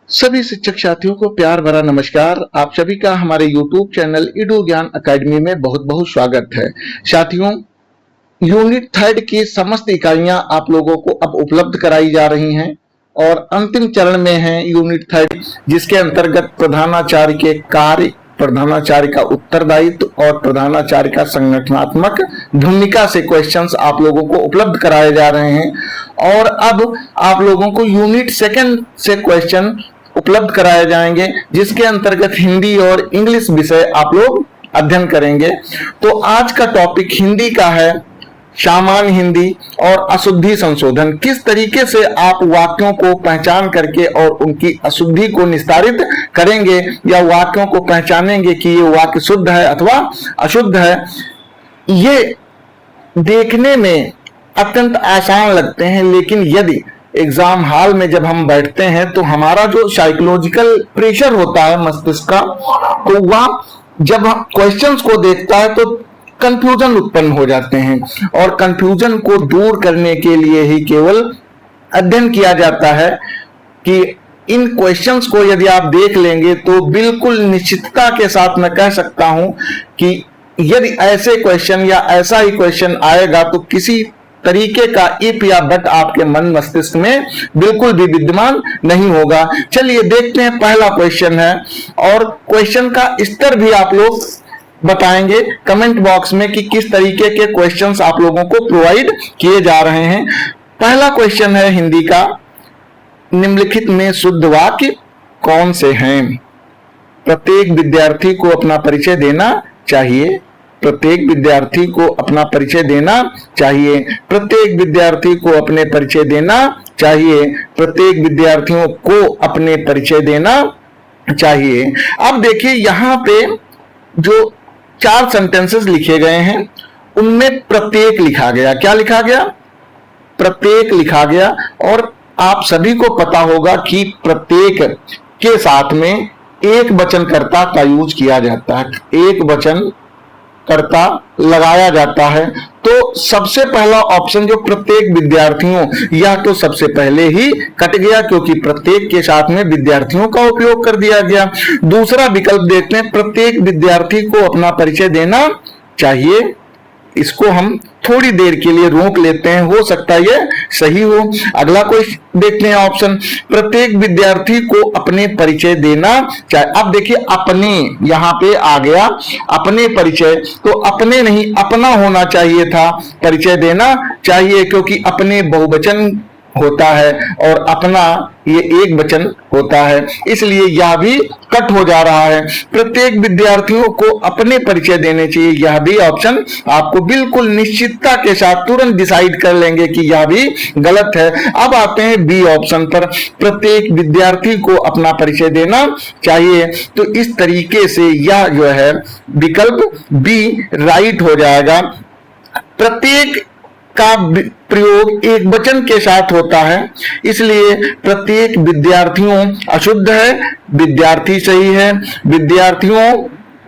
सभी शिक्षक साथियों को प्यार भरा नमस्कार। आप सभी का हमारे YouTube चैनल ईडू ज्ञान अकेडमी में बहुत बहुत स्वागत है। साथियों, यूनिट 3 की समस्त इकाइयां आप लोगों को अब उपलब्ध कराई जा रही हैं और अंतिम चरण में है यूनिट 3, जिसके अंतर्गत प्रधानाचार्य के कार्य, प्रधानाचार्य का उत्तरदायित्व और प्रधानाचार्य का संगठनात्मक भूमिका से क्वेश्चंस आप लोगों को उपलब्ध कराए जा रहे हैं। और अब आप लोगों को यूनिट 2 से क्वेश्चन उपलब्ध कराए जाएंगे, जिसके अंतर्गत हिंदी और इंग्लिश विषय आप लोग अध्ययन करेंगे। तो आज का टॉपिक हिंदी का है, सामान्य हिंदी और अशुद्धि संशोधन। किस तरीके से आप वाक्यों को पहचान करके और उनकी अशुद्धि को निस्तारित करेंगे या वाक्यों को पहचानेंगे कि ये वाक्य शुद्ध है अथवा अशुद्ध है। ये देखने में अत्यंत आसान लगते हैं, लेकिन यदि एग्जाम हॉल में जब हम बैठते हैं तो हमारा जो साइकोलॉजिकल प्रेशर होता है मस्तिष्क का, तो वह जब क्वेश्चंस को देखता है तो कंफ्यूजन उत्पन्न हो जाते हैं। और कंफ्यूजन को दूर करने के लिए ही केवल अध्ययन किया जाता है कि इन क्वेश्चंस को यदि आप देख लेंगे तो बिल्कुल निश्चितता के साथ मैं कह सकता हूं कि यदि ऐसे क्वेश्चन या ऐसा ही क्वेश्चन आएगा तो किसी तरीके का इफ या बट आपके मन मस्तिष्क में बिल्कुल भी विद्यमान नहीं होगा। चलिए देखते हैं, पहला क्वेश्चन है और क्वेश्चन का स्तर भी आप लोग बताएंगे कमेंट बॉक्स में कि किस तरीके के क्वेश्चंस आप लोगों को प्रोवाइड किए जा रहे हैं। पहला क्वेश्चन है हिंदी का, निम्नलिखित में शुद्ध वाक्य कौन से हैं? प्रत्येक विद्यार्थी को अपना परिचय देना चाहिए। प्रत्येक विद्यार्थी को अपना परिचय देना चाहिए। प्रत्येक विद्यार्थी को अपने परिचय देना चाहिए। प्रत्येक विद्यार्थियों को अपने परिचय देना चाहिए। अब देखिए, यहाँ पे जो 4 सेंटेंसेस लिखे गए हैं उनमें प्रत्येक लिखा गया। क्या लिखा गया? प्रत्येक लिखा गया। और आप सभी को पता होगा कि प्रत्येक के साथ में एक वचनकर्ता का यूज किया जाता है, एक वचन कर्ता लगाया जाता है। तो सबसे पहला ऑप्शन जो प्रत्येक विद्यार्थियों, यह तो सबसे पहले ही कट गया क्योंकि प्रत्येक के साथ में विद्यार्थियों का उपयोग कर दिया गया। दूसरा विकल्प देखते हैं, प्रत्येक विद्यार्थी को अपना परिचय देना चाहिए। इसको हम थोड़ी देर के लिए रोक लेते हैं, हो सकता है ये सही हो। अगला कोई देखते हैं ऑप्शन, प्रत्येक विद्यार्थी को अपने परिचय देना चाहिए। अब देखिए, अपने यहां पे आ गया, अपने परिचय, तो अपने नहीं अपना होना चाहिए था। परिचय देना चाहिए क्योंकि अपने बहुवचन होता है और अपना ये एक वचन होता है, इसलिए यह भी कट हो जा रहा है। प्रत्येक विद्यार्थियों को अपने परिचय देने चाहिए, यह भी ऑप्शन आपको बिल्कुल निश्चितता के साथ तुरंत डिसाइड कर लेंगे कि यह भी गलत है। अब आते हैं बी ऑप्शन पर, प्रत्येक विद्यार्थी को अपना परिचय देना चाहिए। तो इस तरीके से यह जो है विकल्प बी राइट हो जाएगा। प्रत्येक का प्रयोग एक वचन के साथ होता है, इसलिए प्रत्येक विद्यार्थियों अशुद्ध है, विद्यार्थी सही है।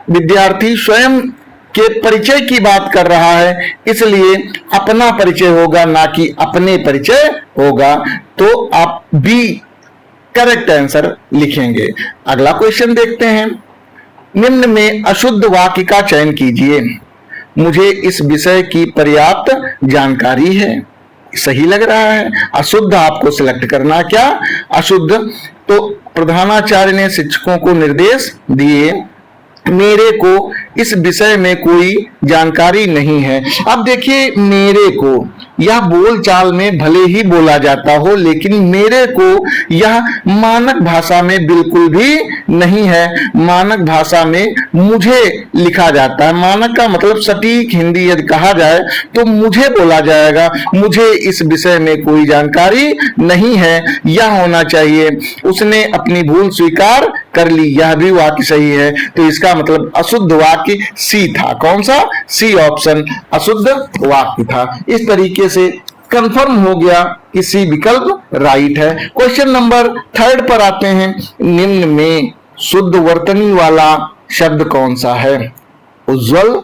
विद्यार्थी स्वयं के परिचय की बात कर रहा है, इसलिए अपना परिचय होगा, ना कि अपने परिचय होगा। तो आप बी करेक्ट आंसर लिखेंगे। अगला क्वेश्चन देखते हैं, निम्न में अशुद्ध वाक्य का चयन कीजिए। मुझे इस विषय की पर्याप्त जानकारी है। सही लग रहा है। अशुद्ध आपको सिलेक्ट करना। क्या अशुद्ध? तो प्रधानाचार्य ने शिक्षकों को निर्देश दिए, मेरे को इस विषय में कोई जानकारी नहीं है। अब देखिए, मेरे को यह बोलचाल में भले ही बोला जाता हो, लेकिन मेरे को यह मानक भाषा में बिल्कुल भी नहीं है। मानक भाषा में मुझे लिखा जाता है। मानक का मतलब सटीक हिंदी यदि कहा जाए तो मुझे बोला जाएगा, मुझे इस विषय में कोई जानकारी नहीं है, यह होना चाहिए। उसने अपनी भूल स्वीकार कर ली, यह भी वाक्य सही है। तो इसका मतलब अशुद्ध वाक्य सी था। कौन सा? सी ऑप्शन अशुद्ध वाक्य था। इस तरीके से कंफर्म हो गया कि सी विकल्प राइट है। क्वेश्चन नंबर 3 पर आते हैं, निम्न में शुद्ध वर्तनी वाला शब्द कौन सा है? उज्जवल,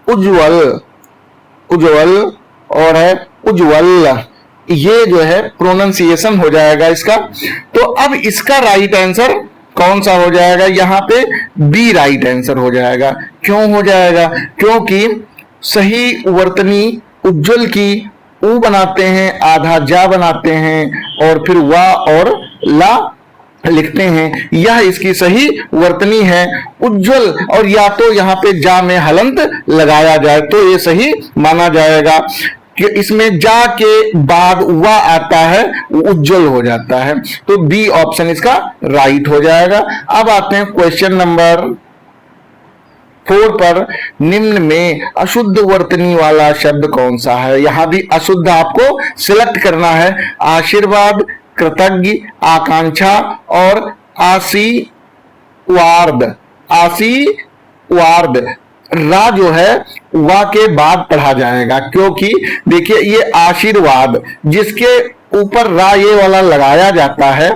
उज्जवल और है उज्जवल। ये जो है प्रोनाउंसिएशन हो जाएगा इसका। तो अब इसका राइट आंसर कौन सा हो जाएगा? यहाँ पे बी राइट आंसर हो जाएगा। क्यों हो जाएगा? क्योंकि सही वर्तनी उज्ज्वल की उ बनाते हैं, आधा जा बनाते हैं और फिर वा और ला लिखते हैं। यह इसकी सही वर्तनी है उज्ज्वल, और या तो यहाँ पे जा में हलंत लगाया जाए तो ये सही माना जाएगा कि इसमें जा के बाद वा आता है, उज्ज्वल हो जाता है। तो बी ऑप्शन इसका राइट हो जाएगा। अब आते हैं क्वेश्चन नंबर 4 पर। निम्न में अशुद्ध वर्तनी वाला शब्द कौन सा है? यहां भी अशुद्ध आपको सिलेक्ट करना है। आशीर्वाद, कृतज्ञ, आकांक्षा और आशीर्वाद। आशीर्वाद रा जो है वा के बाद पढ़ा जाएगा, क्योंकि देखिए ये आशीर्वाद जिसके ऊपर रा ये वाला लगाया जाता है,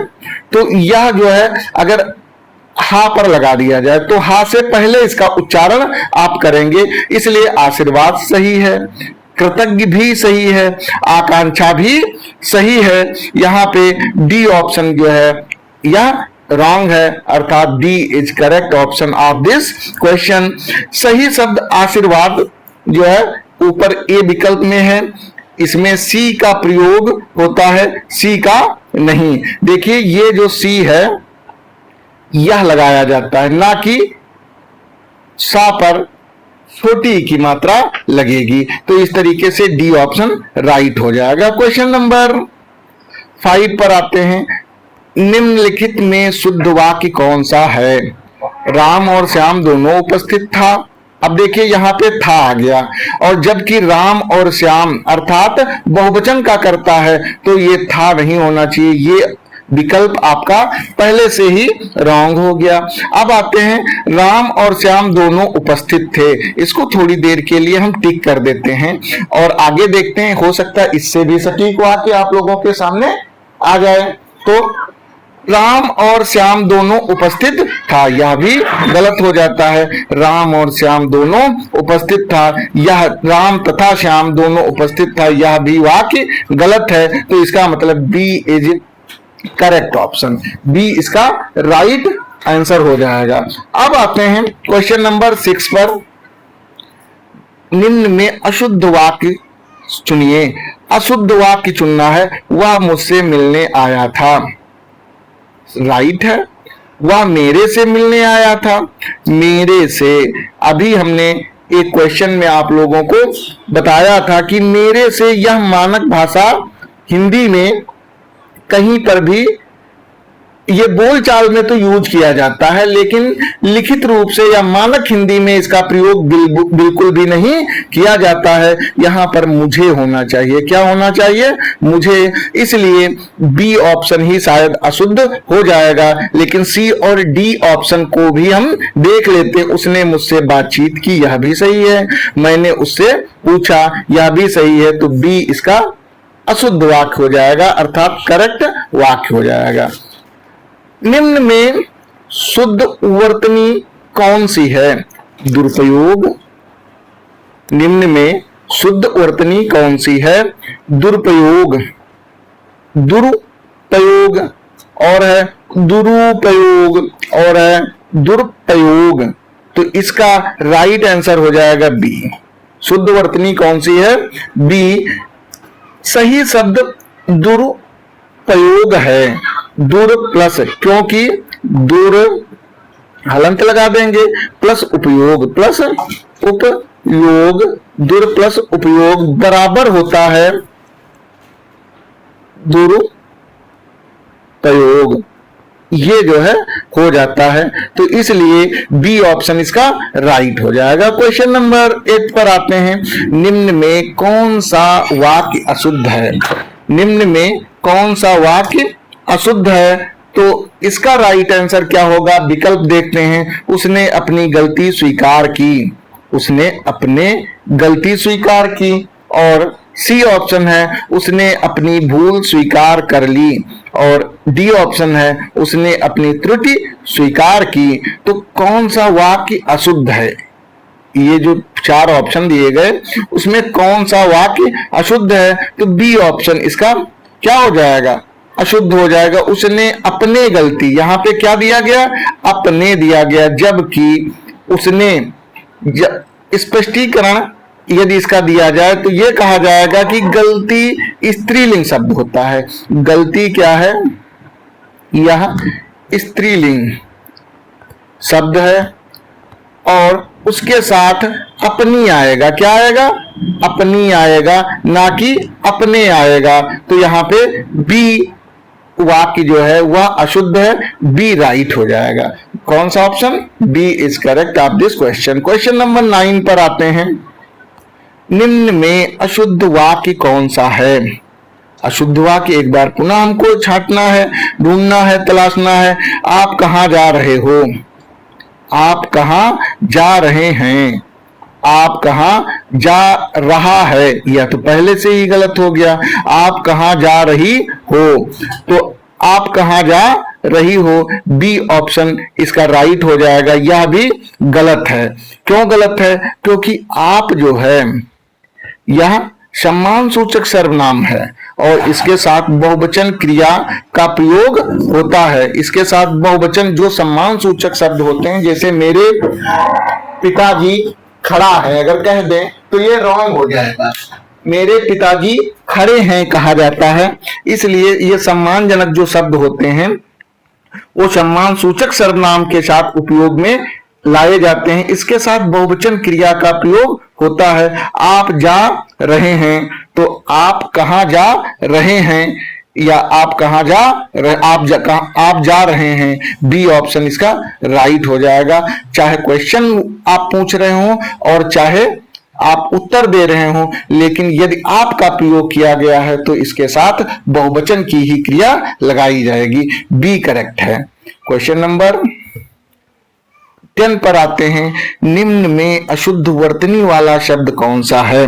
तो यह जो है अगर हा पर लगा दिया जाए तो हा से पहले इसका उच्चारण आप करेंगे, इसलिए आशीर्वाद सही है, कृतज्ञ भी सही है, आकांक्षा भी सही है। यहाँ पे डी ऑप्शन जो है यह रॉन्ग है, अर्थात D is correct option of this question. सही शब्द आशीर्वाद जो है ऊपर ए विकल्प में है, इसमें सी का प्रयोग होता है, सी का नहीं। देखिए ये जो सी है यह लगाया जाता है, ना कि सा पर छोटी की मात्रा लगेगी। तो इस तरीके से डी ऑप्शन राइट हो जाएगा। क्वेश्चन नंबर 5 पर आते हैं। निम्नलिखित में शुद्ध वाक्य कौन सा है? राम और श्याम दोनों उपस्थित था। अब देखिए यहाँ पे था आ गया, और जबकि राम और श्याम अर्थात बहुवचन का करता है तो ये था नहीं होना चाहिए, ये विकल्प आपका पहले से ही रॉन्ग हो गया। अब आते हैं राम और श्याम दोनों उपस्थित थे, इसको थोड़ी देर के लिए हम टिक कर देते हैं और आगे देखते हैं, हो सकता है इससे भी सटीक वाक्य आप लोगों के सामने आ जाए। तो राम और श्याम दोनों उपस्थित था, यह भी गलत हो जाता है। राम और श्याम दोनों उपस्थित था, यह राम तथा श्याम दोनों उपस्थित था, यह भी वाक्य गलत है। तो इसका मतलब B is correct option, B इसका राइट आंसर हो जाएगा। अब आते हैं क्वेश्चन नंबर 6 पर। निम्न में अशुद्ध वाक्य चुनिए। अशुद्ध वाक्य चुनना है। वह मुझसे मिलने आया था, राइट है। वह मेरे से मिलने आया था, मेरे से अभी हमने एक क्वेश्चन में आप लोगों को बताया था कि मेरे से यह मानक भाषा हिंदी में कहीं पर भी ये बोलचाल में तो यूज किया जाता है, लेकिन लिखित रूप से या मानक हिंदी में इसका प्रयोग बिल्कुल भी नहीं किया जाता है। यहां पर मुझे होना चाहिए, क्या होना चाहिए? मुझे, इसलिए बी ऑप्शन ही शायद अशुद्ध हो जाएगा। लेकिन सी और डी ऑप्शन को भी हम देख लेते। उसने मुझसे बातचीत की, यह भी सही है। मैंने उससे पूछा, यह भी सही है। तो बी इसका अशुद्ध वाक्य हो जाएगा, अर्थात करेक्ट वाक्य हो जाएगा। निम्न में शुद्ध वर्तनी कौन सी है? दुरुपयोग। निम्न में शुद्ध वर्तनी कौन सी है? दुरुपयोग, दुरुपयोग और है दुरुपयोग और है दुरुपयोग। तो इसका राइट आंसर हो जाएगा बी। शुद्ध वर्तनी कौन सी है? बी। सही शब्द दुरुपयोग है, दुर प्लस, क्योंकि दुर हलंत लगा देंगे, प्लस उपयोग, प्लस उपयोग, दुर प्लस उपयोग बराबर होता है दुरुपयोग, ये जो है हो जाता है। तो इसलिए बी ऑप्शन इसका राइट हो जाएगा। क्वेश्चन नंबर 8 पर आते हैं। निम्न में कौन सा वाक्य अशुद्ध है? निम्न में कौन सा वाक्य अशुद्ध है? तो इसका राइट आंसर क्या होगा? विकल्प देखते हैं। उसने अपनी गलती स्वीकार की, उसने अपने गलती स्वीकार की। और सी ऑप्शन है उसने अपनी भूल स्वीकार कर ली। और डी ऑप्शन है उसने अपनी त्रुटि स्वीकार की। तो कौन सा वाक्य अशुद्ध है? ये जो 4 ऑप्शन दिए गए उसमें कौन सा वाक्य अशुद्ध है, तो बी ऑप्शन इसका क्या हो जाएगा, अशुद्ध हो जाएगा। उसने अपने गलती, यहां पे क्या दिया गया, अपने दिया गया, जबकि उसने स्पष्टीकरण यदि इसका दिया जाए तो यह कहा जाएगा कि गलती स्त्रीलिंग शब्द होता है। गलती क्या है, यह स्त्रीलिंग शब्द है और उसके साथ अपनी आएगा, क्या आएगा, अपनी आएगा, ना कि अपने आएगा। तो यहाँ पे बी वाक्य जो है वह अशुद्ध है, बी राइट हो जाएगा। कौन सा option, B is correct of this question. Question number 9 पर आते हैं। निम्न में अशुद्ध वाक्य कौन सा है। अशुद्ध वाक्य एक बार पुनः हमको छांटना है, ढूंढना है, तलाशना है। आप कहां जा रहे हो, आप कहां जा रहे हैं, आप कहां जा रहा है, यह तो पहले से ही गलत हो गया। आप कहां जा रही हो, तो आप कहां जा रही हो, बी ऑप्शन इसका राइट हो जाएगा। यह भी गलत है। क्यों गलत है, क्योंकि आप जो है यह सम्मान सूचक सर्वनाम है और इसके साथ बहुवचन क्रिया का प्रयोग होता है। इसके साथ बहुवचन जो सम्मान सूचक शब्द होते हैं, जैसे मेरे पिताजी खड़ा है अगर कह दें तो ये रॉन्ग हो जाएगा। मेरे पिताजी खड़े हैं कहा जाता है, इसलिए ये सम्मानजनक जो शब्द होते हैं वो सम्मान सूचक सर्वनाम के साथ उपयोग में लाए जाते हैं। इसके साथ बहुवचन क्रिया का प्रयोग होता है। आप जा रहे हैं, तो आप कहां जा रहे हैं, या आप कहां जा रहे, आप जा रहे हैं, बी ऑप्शन इसका राइट हो जाएगा। चाहे क्वेश्चन आप पूछ रहे हो और चाहे आप उत्तर दे रहे हो, लेकिन यदि आपका प्रयोग किया गया है तो इसके साथ बहुवचन की ही क्रिया लगाई जाएगी। बी करेक्ट है। क्वेश्चन नंबर 10 पर आते हैं। निम्न में अशुद्ध वर्तनी वाला शब्द कौन सा है।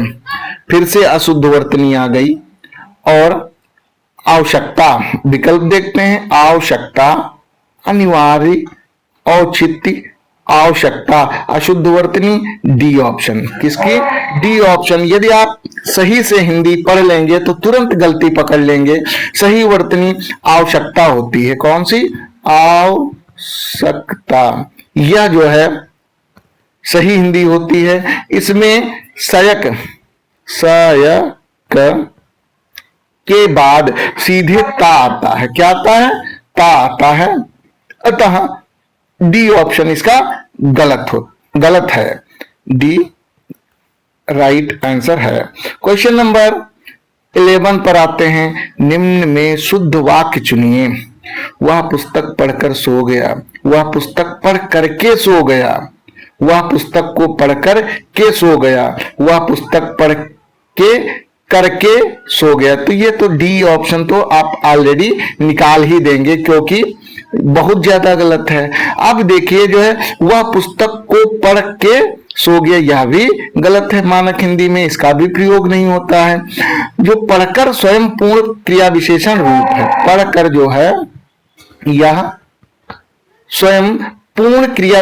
फिर से अशुद्ध वर्तनी आ गई और आवश्यकता विकल्प देखते हैं। आवश्यकता, अनिवार्य, औचित्य, आवश्यकता, अशुद्ध वर्तनी, डी ऑप्शन। किसकी, डी ऑप्शन। यदि आप सही से हिंदी पढ़ लेंगे तो तुरंत गलती पकड़ लेंगे। सही वर्तनी आवश्यकता होती है। कौन सी, आवश्यकता, यह जो है सही हिंदी होती है। इसमें सयक, सयक के बाद सीधे ता आता है। क्या आता है, ता आता है। अतः डी ऑप्शन इसका गलत है। डी राइट आंसर है। क्वेश्चन नंबर 11 पर आते हैं। निम्न में शुद्ध वाक्य चुनिए। वह पुस्तक पढ़कर सो गया, वह पुस्तक पढ़ करके सो गया, वह पुस्तक को पढ़कर के सो गया, वह पुस्तक पढ़ के करके सो गया। तो ये तो डी ऑप्शन तो आप ऑलरेडी निकाल ही देंगे क्योंकि बहुत ज्यादा गलत है। अब देखिए जो है वह पुस्तक को पढ़ के सो गया, यह भी गलत है। मानक हिंदी में इसका भी प्रयोग नहीं होता है। जो पढ़कर स्वयं पूर्ण क्रिया विशेषण रूप है। पढ़कर जो है यह स्वयं पूर्ण क्रिया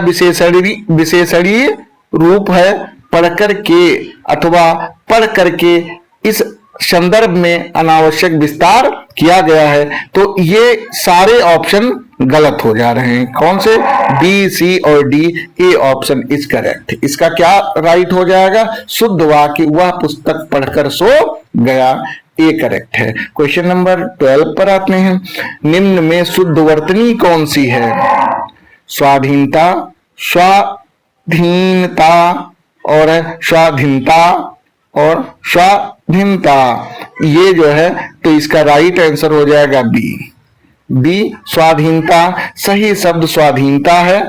विशेषणीय रूप है। पढ़कर के अथवा पढ़ करके इस संदर्भ में अनावश्यक विस्तार किया गया है। तो ये सारे ऑप्शन गलत हो जा रहे हैं। कौन से, बी, सी और D, A option is correct. इसका क्या राइट हो जाएगा, शुद्ध वाक्य वह पुस्तक पढ़कर सो गया, ए करेक्ट है। क्वेश्चन नंबर 12 पर आते हैं। निम्न में शुद्ध वर्तनी कौन सी है। स्वाधीनता, स्वाधीनता और स्वाधीनता और स्वाधीनता, ये जो है तो इसका राइट आंसर हो जाएगा बी स्वाधीनता। सही शब्द स्वाधीनता है।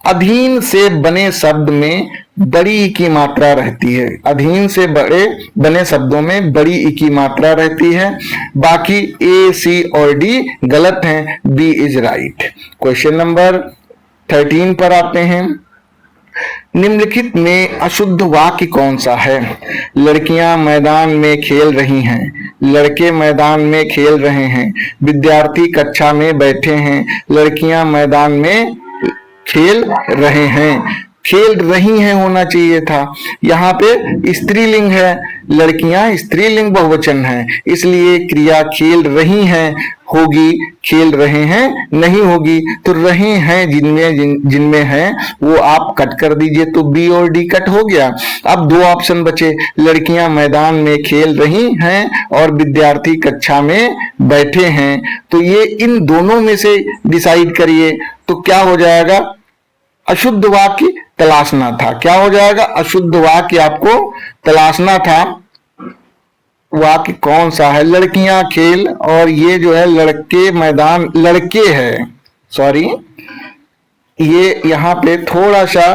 अधीन से बने शब्द में बड़ी ई की मात्रा रहती है। अधीन से बने शब्दों में बड़ी ई की मात्रा रहती है। बाकी ए, सी और डी गलत हैं, B is right. Question number 13 पर आते हैं। निम्नलिखित में अशुद्ध वाक्य कौन सा है। लड़कियां मैदान में खेल रही हैं, लड़के मैदान में खेल रहे हैं, विद्यार्थी कक्षा में बैठे हैं, लड़कियां मैदान में खेल रहे हैं। खेल रही हैं होना चाहिए था। यहाँ पे स्त्रीलिंग है, लड़कियां स्त्रीलिंग बहुवचन है, इसलिए क्रिया खेल रही हैं होगी, खेल रहे हैं नहीं होगी। तो रहे हैं जिनमें हैं वो आप कट कर दीजिए, तो बी और डी कट हो गया। अब दो ऑप्शन बचे, लड़कियां मैदान में खेल रही हैं और विद्यार्थी कक्षा में बैठे हैं। तो ये इन दोनों में से डिसाइड करिए। तो क्या हो जाएगा, अशुद्ध वाक्य तलाशना था। क्या हो जाएगा, अशुद्ध वाक्य आपको तलाशना था। वाक्य कौन सा है, लड़कियां खेल, और ये जो है लड़के मैदान, लड़के है, सॉरी ये यहां पे थोड़ा सा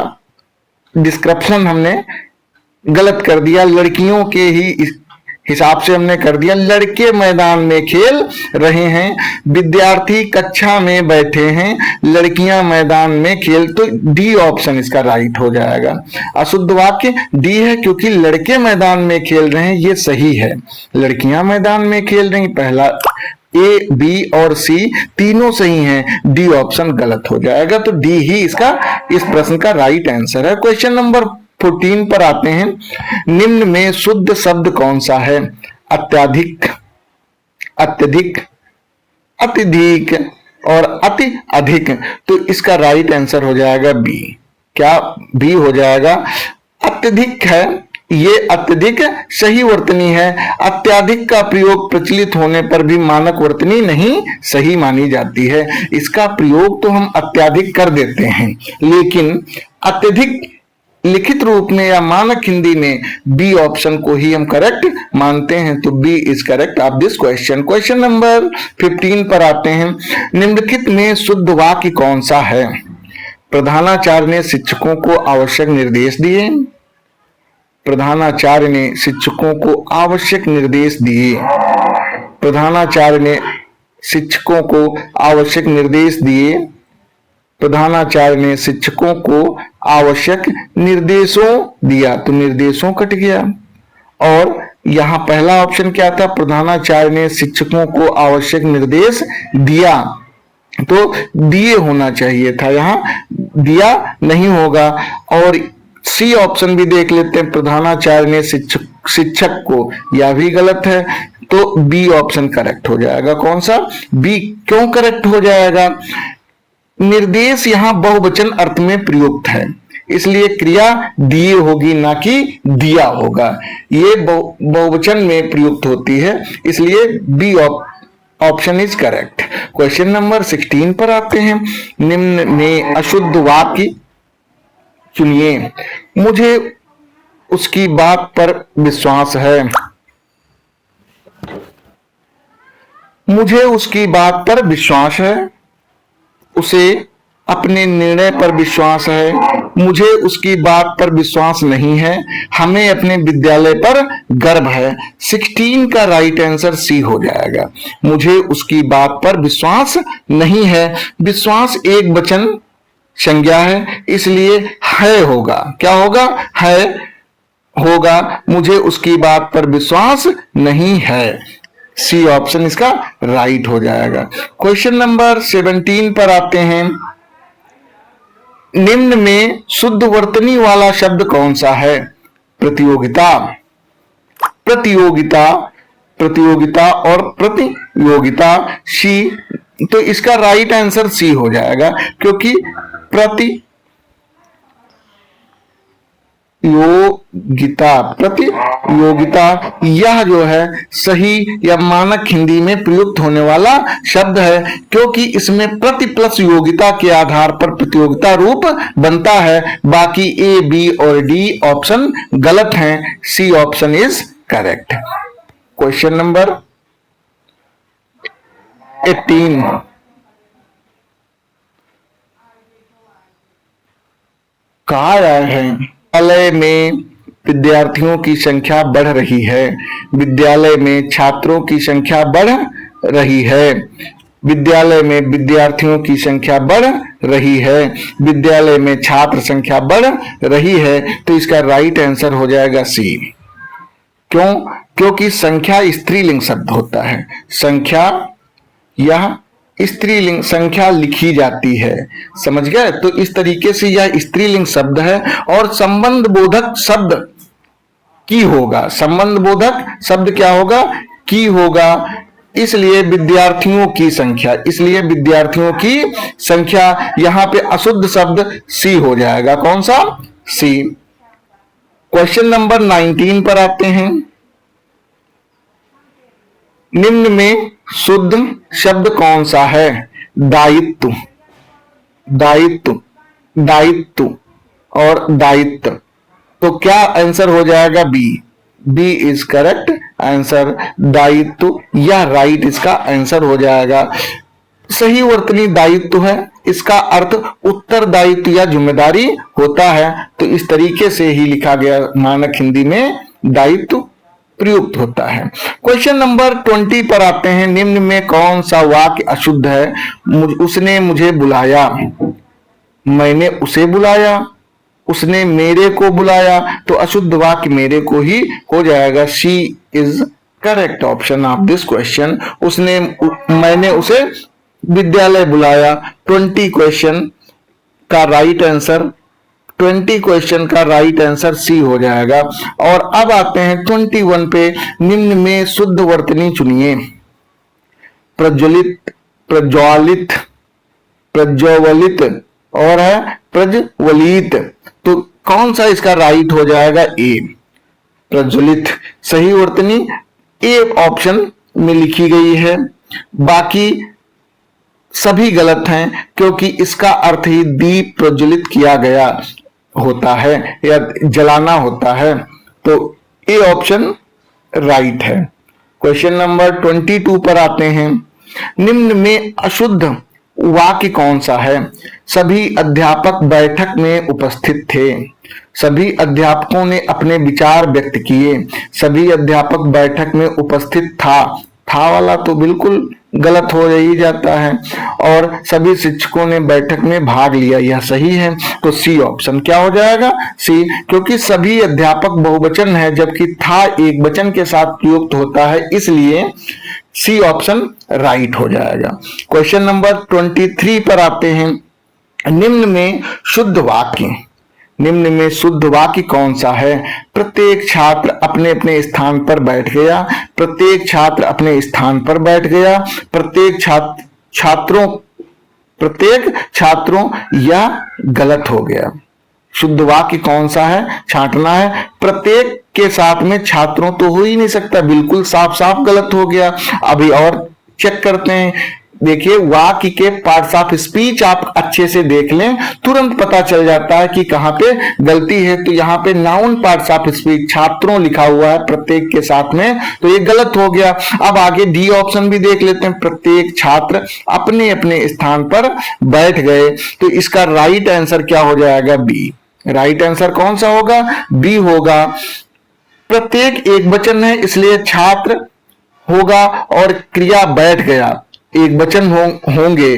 डिस्क्रिप्शन हमने गलत कर दिया, लड़कियों के ही हिसाब से हमने कर दिया। लड़के मैदान में खेल रहे हैं, विद्यार्थी कक्षा में बैठे हैं, लड़कियां मैदान में खेल, तो डी ऑप्शन इसका राइट हो जाएगा। अशुद्ध वाक्य डी है, क्योंकि लड़के मैदान में खेल रहे हैं ये सही है, लड़कियां मैदान में खेल रही, पहला ए, बी और सी तीनों सही हैं, डी ऑप्शन गलत हो जाएगा। तो डी ही इसका इस प्रश्न का राइट आंसर है। क्वेश्चन नंबर 14 पर आते हैं। निम्न में शुद्ध शब्द कौन सा है, अत्याधिक, अत्यधिक, अत्यधिक और अति अधिक। तो इसका राइट आंसर हो जाएगा बी। क्या बी हो जाएगा, अत्यधिक है, ये अत्यधिक सही वर्तनी है। अत्याधिक का प्रयोग प्रचलित होने पर भी मानक वर्तनी नहीं सही मानी जाती है। इसका प्रयोग तो हम अत्याधिक कर देते हैं, लेकिन अत्यधिक लिखित रूप में या मानक हिंदी में बी ऑप्शन को ही हम करेक्ट मानते हैं। तो B is correct of this question. Question number 15 पर आते हैं। निम्नलिखित में शुद्ध वाक्य कौन सा है, प्रधानाचार्य ने शिक्षकों को आवश्यक निर्देश दिए, प्रधानाचार्य ने शिक्षकों को आवश्यक निर्देश दिए, प्रधानाचार्य ने शिक्षकों को आवश्यक निर्देश दिए, प्रधानाचार्य ने शिक्षकों को आवश्यक निर्देशों दिया। तो निर्देशों कट गया। और यहां पहला ऑप्शन क्या था, प्रधानाचार्य ने शिक्षकों को आवश्यक निर्देश दिया, तो दिए होना चाहिए था, यहां दिया नहीं होगा। और सी ऑप्शन भी देख लेते हैं, प्रधानाचार्य ने शिक्षक को, यह भी गलत है। तो बी ऑप्शन करेक्ट हो जाएगा। कौन सा, बी। क्यों करेक्ट हो जाएगा, निर्देश यहां बहुवचन अर्थ में प्रयुक्त है, इसलिए क्रिया दिए होगी ना कि दिया होगा। ये बहुवचन में प्रयुक्त होती है, इसलिए B option is correct. Question number 16 पर आते हैं। निम्न में अशुद्ध वाक्य चुनिए। मुझे उसकी बात पर विश्वास है, मुझे उसकी बात पर विश्वास है, उसे अपने निर्णय पर विश्वास है, मुझे उसकी बात पर विश्वास नहीं है, हमें अपने विद्यालय पर गर्व है। 16 का राइट आंसर सी हो जाएगा। मुझे उसकी बात पर विश्वास नहीं है, विश्वास एक वचन संज्ञा है, इसलिए है होगा। क्या होगा, है होगा। मुझे उसकी बात पर विश्वास नहीं है, सी ऑप्शन इसका राइट हो जाएगा। क्वेश्चन नंबर 17 पर आते हैं। निम्न में शुद्ध वर्तनी वाला शब्द कौन सा है, प्रतियोगिता, प्रतियोगिता, प्रतियोगिता और प्रतियोगिता, सी। तो इसका राइट आंसर सी हो जाएगा, क्योंकि प्रतियोगिता, प्रतियोगिता यह जो है सही या मानक हिंदी में प्रयुक्त होने वाला शब्द है, क्योंकि इसमें प्रति प्लस योगिता के आधार पर प्रतियोगिता रूप बनता है। बाकी ए, बी और डी ऑप्शन गलत हैं, C option is correct. Question number 18। कहा गया है, विद्यालय में विद्यार्थियों की संख्या बढ़ रही है, विद्यालय में छात्रों की संख्या बढ़ रही है, विद्यालय में विद्यार्थियों की संख्या बढ़ रही है, विद्यालय में छात्र संख्या बढ़ रही है। तो इसका राइट आंसर हो जाएगा सी। क्यों, क्योंकि संख्या स्त्रीलिंग शब्द होता है, संख्या यह स्त्रीलिंग संख्या लिखी जाती है। समझ गए? तो इस तरीके से यह स्त्रीलिंग शब्द है और संबंध बोधक शब्द की होगा। संबंध बोधक शब्द क्या होगा? की होगा। इसलिए विद्यार्थियों की संख्या, इसलिए विद्यार्थियों की संख्या, यहां पे अशुद्ध शब्द सी हो जाएगा। कौन सा? सी। क्वेश्चन नंबर 19 पर आते हैं। निम्न में शुद्ध शब्द कौन सा है? दायित्व, दायित्व, दायित्व और दायित्व। तो क्या आंसर हो जाएगा? B. B is correct answer. दायित्व या राइट इसका आंसर हो जाएगा। सही वर्तनी दायित्व है, इसका अर्थ उत्तरदायित्व या जिम्मेदारी होता है। तो इस तरीके से ही लिखा गया मानक हिंदी में दायित्व प्रयुक्त होता है। क्वेश्चन नंबर 20 पर आते हैं। निम्न में कौन सा वाक्य अशुद्ध है? उसने मुझे बुलाया, मैंने उसे बुलाया, उसने मेरे को बुलाया। तो अशुद्ध वाक्य मेरे को ही हो जाएगा। C is correct option of this question. उसने, मैंने उसे विद्यालय बुलाया। 20 क्वेश्चन का राइट आंसर, 20 क्वेश्चन का राइट आंसर सी हो जाएगा। और अब आते हैं 21 पे। निम्न में शुद्ध वर्तनी चुनिए। प्रज्वलित, प्रज्वलित, प्रज्वलित और है प्रज्वलित। तो कौन सा इसका राइट हो जाएगा? ए, प्रज्वलित। सही वर्तनी ए ऑप्शन में लिखी गई है, बाकी सभी गलत हैं क्योंकि इसका अर्थ ही दीप प्रज्वलित किया गया होता है या जलाना होता है। तो ए ऑप्शन राइट है। क्वेश्चन नंबर 22 पर आते हैं। निम्न में अशुद्ध वाक्य कौन सा है? सभी अध्यापक बैठक में उपस्थित थे। सभी अध्यापकों ने अपने विचार व्यक्त किए। सभी अध्यापक बैठक में उपस्थित था वाला तो बिल्कुल गलत हो ही जाता है। और सभी शिक्षकों ने बैठक में भाग लिया, यह सही है। तो सी ऑप्शन क्या हो जाएगा? सी, क्योंकि सभी अध्यापक बहुवचन है जबकि था एक वचन के साथ प्रयुक्त होता है, इसलिए सी ऑप्शन राइट हो जाएगा। क्वेश्चन नंबर 23 पर आते हैं। निम्न में शुद्ध वाक्य, निम्न में शुद्ध वाक्य कौन सा है? प्रत्येक छात्र अपने अपने स्थान पर बैठ गया। प्रत्येक छात्र अपने स्थान पर बैठ गया। प्रत्येक छात्रों या गलत हो गया। शुद्ध वाक्य कौन सा है? छांटना है। प्रत्येक के साथ में छात्रों तो हो ही नहीं सकता, बिल्कुल साफ साफ गलत हो गया। अभी और चेक करते हैं। देखिए, वाक्य के पार्ट्स ऑफ स्पीच आप अच्छे से देख लें, तुरंत पता चल जाता है कि कहां पे गलती है। तो यहाँ पे नाउन पार्ट्स ऑफ स्पीच छात्रों लिखा हुआ है प्रत्येक के साथ में, तो ये गलत हो गया। अब आगे डी ऑप्शन भी देख लेते हैं। प्रत्येक छात्र अपने अपने स्थान पर बैठ गए। तो इसका राइट आंसर क्या हो जाएगा? बी। राइट आंसर कौन सा होगा? बी होगा। प्रत्येक एक वचन है इसलिए छात्र होगा और क्रिया बैठ गया एक वचन होंगे।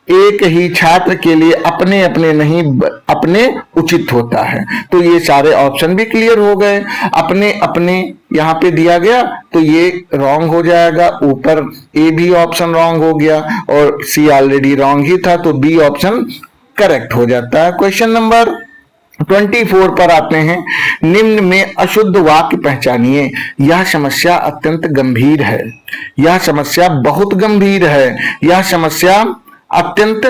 एक ही छात्र के लिए अपने अपने नहीं, अपने उचित होता है। तो ये सारे ऑप्शन भी क्लियर हो गए। अपने अपने यहाँ पे दिया गया तो ये रॉन्ग हो जाएगा। ऊपर ए भी ऑप्शन रॉन्ग हो गया और सी ऑलरेडी रॉन्ग ही था, तो बी ऑप्शन करेक्ट हो जाता है। क्वेश्चन नंबर 24 पर आते हैं। निम्न में अशुद्ध वाक्य पहचानिए। यह समस्या अत्यंत गंभीर है। यह समस्या बहुत गंभीर है। यह समस्या अत्यंत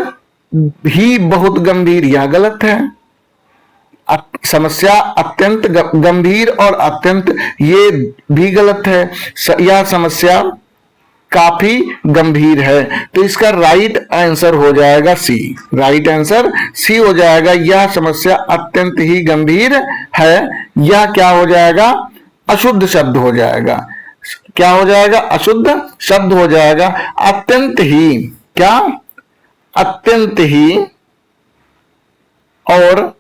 ही बहुत गंभीर, यह गलत है। समस्या अत्यंत गंभीर और अत्यंत ये भी गलत है। यह समस्या काफी गंभीर है। तो इसका राइट आंसर हो जाएगा सी। राइट आंसर सी हो जाएगा। यह समस्या अत्यंत ही गंभीर है। यह क्या हो जाएगा? अशुद्ध शब्द हो जाएगा। क्या हो जाएगा? अशुद्ध शब्द हो जाएगा। अत्यंत ही, क्या? अत्यंत ही और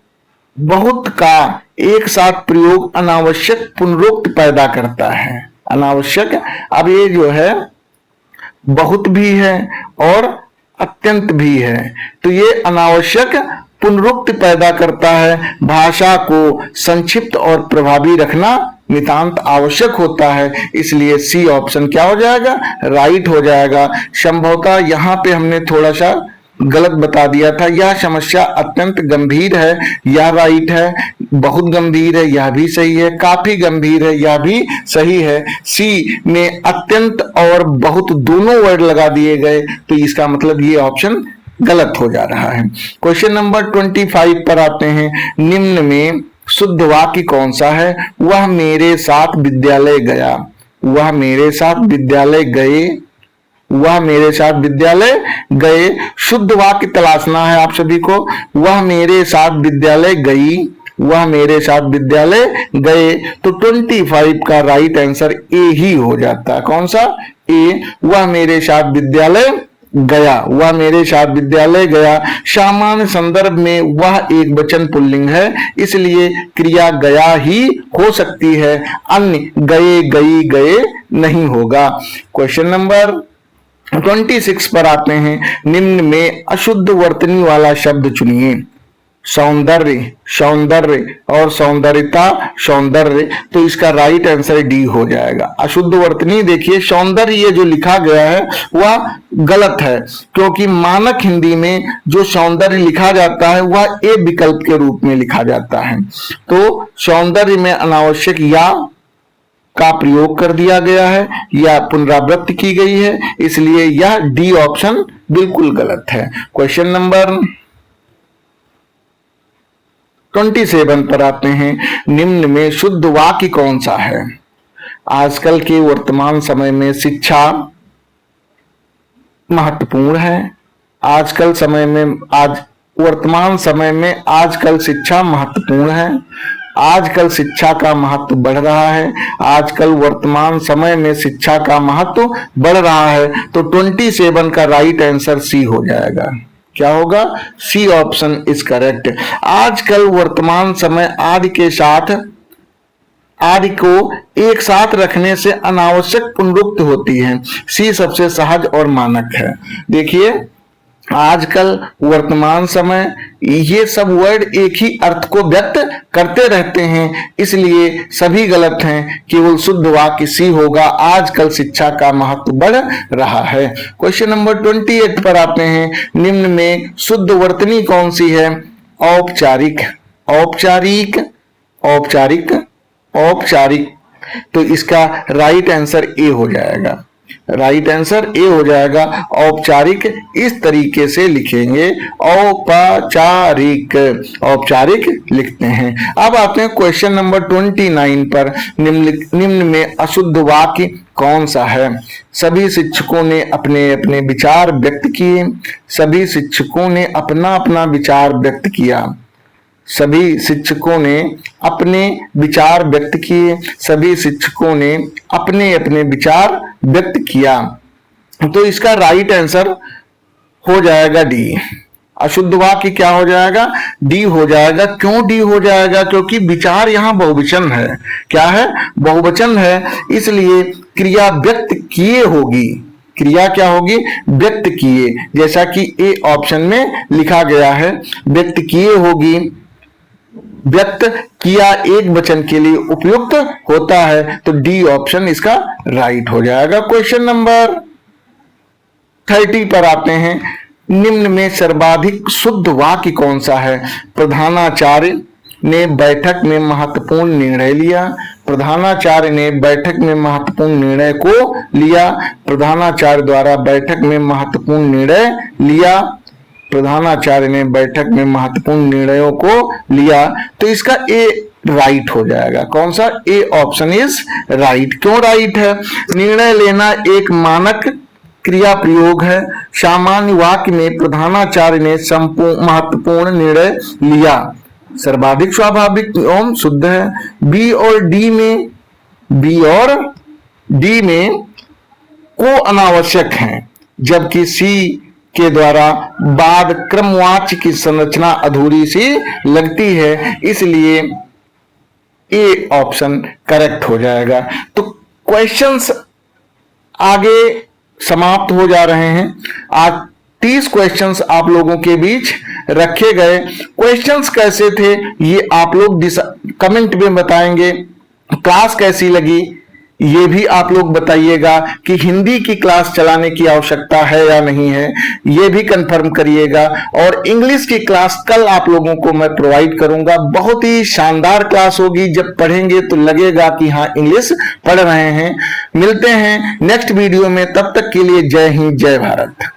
बहुत का एक साथ प्रयोग अनावश्यक पुनरुक्त पैदा करता है। अनावश्यक, अब ये जो है बहुत भी है और अत्यंत भी है, तो ये अनावश्यक पुनरुक्ति पैदा करता है। भाषा को संक्षिप्त और प्रभावी रखना नितांत आवश्यक होता है, इसलिए सी ऑप्शन क्या हो जाएगा, राइट हो जाएगा। संभवतः यहाँ पे हमने थोड़ा सा गलत बता दिया था। यह समस्या अत्यंत गंभीर है, यह राइट है। बहुत गंभीर है, यह भी सही है। काफी गंभीर है, यह भी सही है। सी में अत्यंत और बहुत दोनों वर्ड लगा दिए गए, तो इसका मतलब ये ऑप्शन गलत हो जा रहा है। क्वेश्चन नंबर 25 पर आते हैं। निम्न में शुद्ध वाक्य कौन सा है? वह मेरे साथ विद्यालय गया। वह मेरे साथ विद्यालय गए। वह मेरे साथ विद्यालय गए। शुद्ध वाक्य तलाशना है आप सभी को। वह मेरे साथ विद्यालय गई। वह मेरे साथ विद्यालय गए। तो 25 का राइट आंसर ए ही हो जाता है। कौन सा? ए। वह मेरे साथ विद्यालय गया। वह मेरे साथ विद्यालय गया। सामान्य संदर्भ में वह एक वचन पुल्लिंग है, इसलिए क्रिया गया ही हो सकती है, अन्य गए, गई, गए नहीं होगा। क्वेश्चन नंबर 26 पर आते हैं। निम्न में अशुद्ध वर्तनी वाला शब्द चुनिए। सौंदर्य, सौंदर्य और सौंदर्यता, सौंदर्य। तो इसका राइट आंसर डी हो जाएगा। अशुद्ध वर्तनी देखिए, सौंदर्य ये जो लिखा गया है वह गलत है, क्योंकि मानक हिंदी में जो सौंदर्य लिखा जाता है वह ए विकल्प के रूप में लिखा जाता है। तो सौंदर्य में अनावश्यक या का प्रयोग कर दिया गया है या पुनरावृत्ति की गई है, इसलिए यह डी ऑप्शन बिल्कुल गलत है। क्वेश्चन नंबर 27 पर आते हैं। निम्न में शुद्ध वाक्य कौन सा है? आजकल के वर्तमान समय में शिक्षा महत्वपूर्ण है। आजकल समय में वर्तमान समय में आजकल शिक्षा महत्वपूर्ण है। आजकल शिक्षा का महत्व बढ़ रहा है। आजकल वर्तमान समय में शिक्षा का महत्व बढ़ रहा है। तो 27 का राइट आंसर सी हो जाएगा। क्या होगा? C option is correct. आजकल वर्तमान समय आदि के साथ आदि को एक साथ रखने से अनावश्यक पुनरुक्ति होती है। सी सबसे सहज और मानक है। देखिए, आजकल, वर्तमान समय, ये सब वर्ड एक ही अर्थ को व्यक्त करते रहते हैं, इसलिए सभी गलत हैं। केवल शुद्ध वाक्य सी होगा। आजकल शिक्षा का महत्व बढ़ रहा है। क्वेश्चन नंबर 28 पर आते हैं। निम्न में शुद्ध वर्तनी कौन सी है? औपचारिक, औपचारिक, औपचारिक, औपचारिक। तो इसका राइट आंसर ए हो जाएगा। राइट आंसर ए हो जाएगा। औपचारिक इस तरीके से लिखेंगे, औपचारिक, औपचारिक लिखते हैं। अब आते हैं क्वेश्चन नंबर 29 पर। निम्न में अशुद्ध वाक्य कौन सा है? सभी शिक्षकों ने अपने अपने विचार व्यक्त किए। सभी शिक्षकों ने अपना अपना विचार व्यक्त किया। सभी शिक्षकों ने अपने विचार व्यक्त किए। सभी शिक्षकों ने अपने अपने विचार व्यक्त किया। तो इसका राइट आंसर हो जाएगा डी। अशुद्ध वाक्य क्या हो जाएगा? डी हो जाएगा। क्यों डी हो जाएगा? क्योंकि विचार यहाँ बहुवचन है। क्या है? बहुवचन है, इसलिए क्रिया व्यक्त किए होगी। क्रिया क्या होगी? व्यक्त किए, जैसा कि ए ऑप्शन में लिखा गया है। व्यक्त किए होगी। व्यक्त किया एक वचन के लिए उपयुक्त होता है, तो डी ऑप्शन इसका राइट हो जाएगा। क्वेश्चन नंबर 30 पर आते हैं। निम्न में सर्वाधिक शुद्ध वाक्य कौन सा है? प्रधानाचार्य ने बैठक में महत्वपूर्ण निर्णय लिया। प्रधानाचार्य ने बैठक में महत्वपूर्ण निर्णय को लिया। प्रधानाचार्य द्वारा बैठक में महत्वपूर्ण निर्णय लिया। प्रधानाचार्य ने बैठक में महत्वपूर्ण निर्णयों को लिया। तो इसका ए राइट हो जाएगा। कौन सा? A option is right. क्यों राइट है? निर्णय लेना एक मानक क्रिया प्रयोग है। सामान्य वाक्य में प्रधानाचार्य ने महत्वपूर्ण निर्णय लिया सर्वाधिक स्वाभाविक एवं शुद्ध है। बी और डी में को अनावश्यक है, जबकि सी के द्वारा बाद क्रमवाच्य की संरचना अधूरी सी लगती है, इसलिए ए ऑप्शन करेक्ट हो जाएगा। तो क्वेश्चंस आगे समाप्त हो जा रहे हैं। आज 30 क्वेश्चंस आप लोगों के बीच रखे गए। क्वेश्चंस कैसे थे ये आप लोग कमेंट में बताएंगे। क्लास कैसी लगी ये भी आप लोग बताइएगा कि हिंदी की क्लास चलाने की आवश्यकता है या नहीं है, ये भी कंफर्म करिएगा। और इंग्लिश की क्लास कल आप लोगों को मैं प्रोवाइड करूंगा। बहुत ही शानदार क्लास होगी, जब पढ़ेंगे तो लगेगा कि हाँ इंग्लिश पढ़ रहे हैं। मिलते हैं नेक्स्ट वीडियो में, तब तक के लिए जय हिंद जय भारत।